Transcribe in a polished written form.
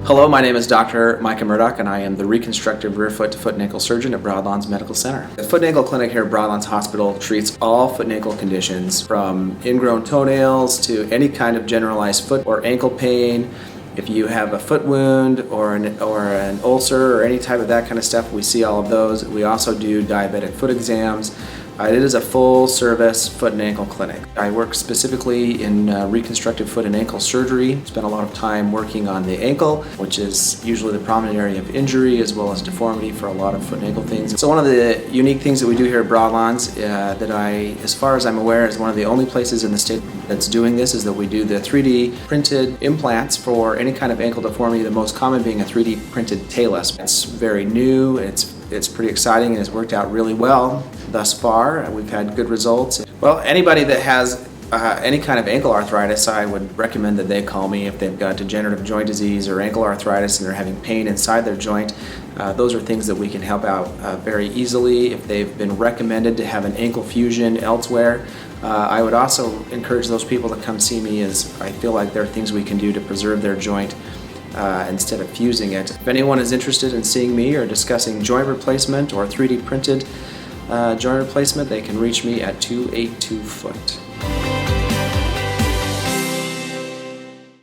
Hello, my name is Dr. Mica Murdoch, and I am the reconstructive rear foot to foot and ankle surgeon at Broadlawns Medical Center. The foot and ankle clinic here at Broadlawns Hospital treats all foot and ankle conditions, from ingrown toenails to any kind of generalized foot or ankle pain. If you have a foot wound or an ulcer or any type of that kind of stuff, we see all of those. We also do diabetic foot exams. It is a full-service foot and ankle clinic. I work specifically in reconstructive foot and ankle surgery. Spend a lot of time working on the ankle, which is usually the prominent area of injury as well as deformity for a lot of foot and ankle things. So one of the unique things that we do here at Broadlawns that as far as I'm aware, is one of the only places in the state that's doing this, is that we do the 3D printed implants for any kind of ankle deformity, the most common being a 3D printed talus. It's very new, it's pretty exciting, and has worked out really well thus far. We've had good results. Well, anybody that has any kind of ankle arthritis, I would recommend that they call me if they've got degenerative joint disease or ankle arthritis and they're having pain inside their joint. Those are things that we can help out very easily. If they've been recommended to have an ankle fusion elsewhere, I would also encourage those people to come see me, as I feel like there are things we can do to preserve their joint instead of fusing it. If anyone is interested in seeing me or discussing joint replacement or 3D printed joint replacement, they can reach me at 282 Foot.